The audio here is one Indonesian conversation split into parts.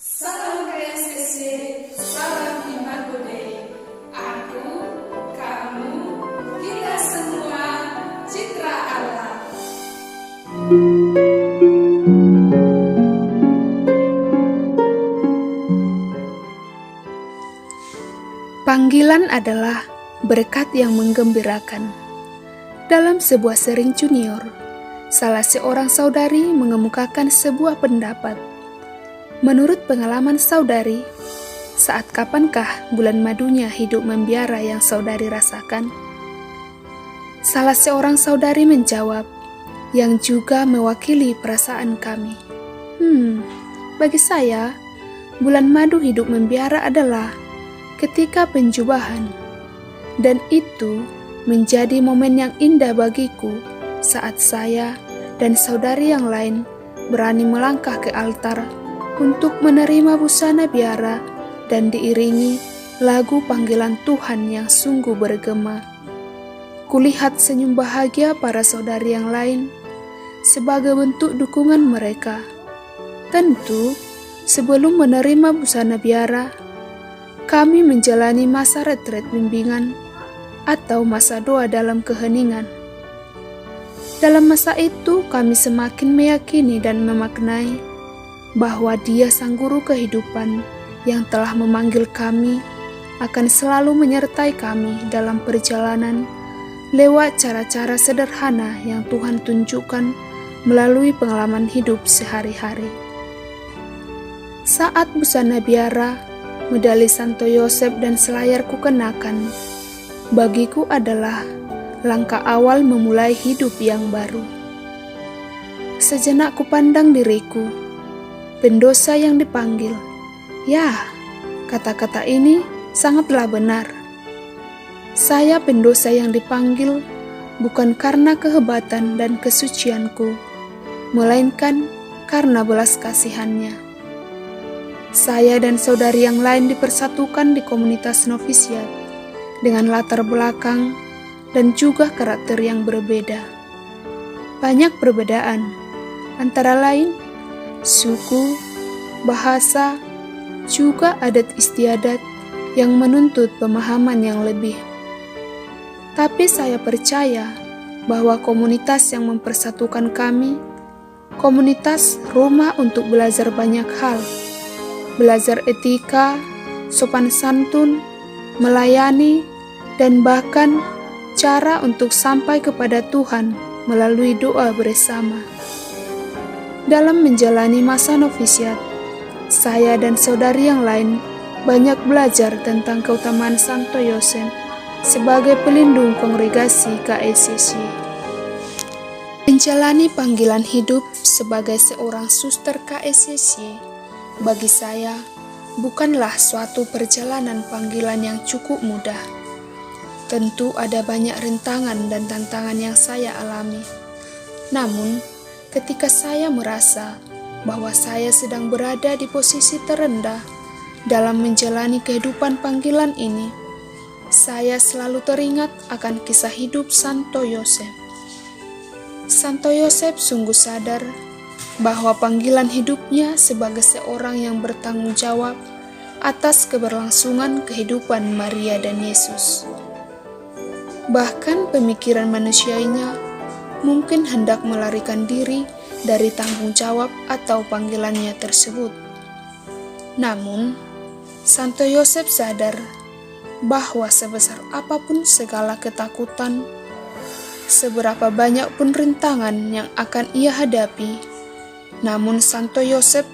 Salam KSSC, salam Imago Dei. Aku, kamu, kita semua citra Allah. Panggilan adalah berkat yang menggembirakan. Dalam sebuah sharing junior, salah seorang saudari mengemukakan sebuah pendapat. Menurut pengalaman saudari, saat kapankah bulan madunya hidup membiara yang saudari rasakan? Salah seorang saudari menjawab, yang juga mewakili perasaan kami. Bagi saya, bulan madu hidup membiara adalah ketika penjubahan, dan itu menjadi momen yang indah bagiku saat saya dan saudari yang lain berani melangkah ke altar untuk menerima busana biara dan diiringi lagu panggilan Tuhan yang sungguh bergema. Kulihat senyum bahagia para saudari yang lain sebagai bentuk dukungan mereka. Tentu, sebelum menerima busana biara, kami menjalani masa retret bimbingan atau masa doa dalam keheningan. Dalam masa itu, kami semakin meyakini dan memaknai bahwa Dia Sang Guru kehidupan yang telah memanggil kami akan selalu menyertai kami dalam perjalanan lewat cara-cara sederhana yang Tuhan tunjukkan melalui pengalaman hidup sehari-hari. Saat busana biara, medali Santo Yosef dan selayar kukenakan, bagiku adalah langkah awal memulai hidup yang baru. Sejenak kupandang diriku, pendosa yang dipanggil. Ya, kata-kata ini sangatlah benar. Saya pendosa yang dipanggil bukan karena kehebatan dan kesucianku, melainkan karena belas kasihan-Nya. Saya dan saudari yang lain dipersatukan di komunitas novisiat dengan latar belakang dan juga karakter yang berbeda. Banyak perbedaan, antara lain suku, bahasa, juga adat istiadat yang menuntut pemahaman yang lebih. Tapi saya percaya bahwa komunitas yang mempersatukan kami, komunitas rumah untuk belajar banyak hal, belajar etika, sopan santun, melayani, dan bahkan cara untuk sampai kepada Tuhan melalui doa bersama. Dalam menjalani masa novisiat, saya dan saudari yang lain banyak belajar tentang keutamaan Santo Yosef sebagai pelindung kongregasi KSCC. Menjalani panggilan hidup sebagai seorang suster KSCC bagi saya bukanlah suatu perjalanan panggilan yang cukup mudah. Tentu ada banyak rintangan dan tantangan yang saya alami. Namun, ketika saya merasa bahwa saya sedang berada di posisi terendah dalam menjalani kehidupan panggilan ini, saya selalu teringat akan kisah hidup Santo Yosef. Santo Yosef sungguh sadar bahwa panggilan hidupnya sebagai seorang yang bertanggung jawab atas keberlangsungan kehidupan Maria dan Yesus. Bahkan pemikiran manusianya mungkin hendak melarikan diri dari tanggung jawab atau panggilannya tersebut. Namun, Santo Yosef sadar bahwa sebesar apapun segala ketakutan, seberapa banyak pun rintangan yang akan ia hadapi, namun Santo Yosef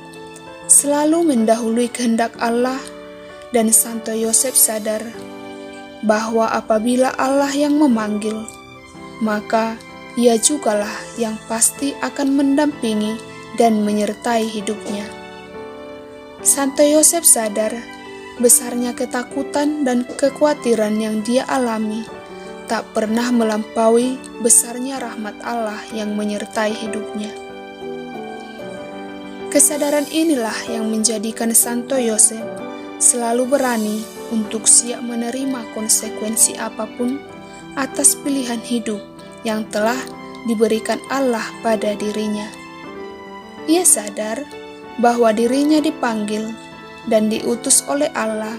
selalu mendahului kehendak Allah, dan Santo Yosef sadar bahwa apabila Allah yang memanggil, maka Ia jugalah yang pasti akan mendampingi dan menyertai hidupnya. Santo Yosef sadar besarnya ketakutan dan kekhawatiran yang dia alami tak pernah melampaui besarnya rahmat Allah yang menyertai hidupnya. Kesadaran inilah yang menjadikan Santo Yosef selalu berani untuk siap menerima konsekuensi apapun atas pilihan hidup yang telah diberikan Allah pada dirinya. Ia sadar bahwa dirinya dipanggil dan diutus oleh Allah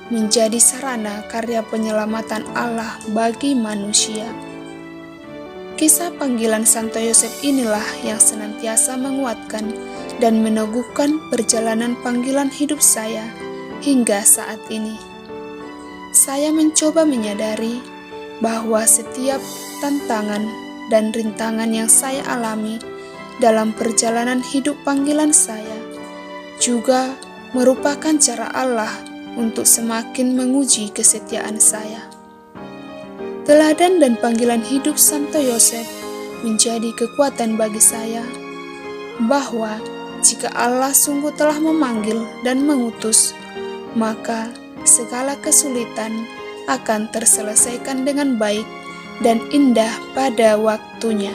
menjadi sarana karya penyelamatan Allah bagi manusia. Kisah panggilan Santo Yosef inilah yang senantiasa menguatkan dan meneguhkan perjalanan panggilan hidup saya hingga saat ini. Saya mencoba menyadari bahwa setiap tantangan dan rintangan yang saya alami dalam perjalanan hidup panggilan saya juga merupakan cara Allah untuk semakin menguji kesetiaan saya. Teladan dan panggilan hidup Santo Yosef menjadi kekuatan bagi saya bahwa jika Allah sungguh telah memanggil dan mengutus, maka segala kesulitan akan terselesaikan dengan baik dan indah pada waktunya.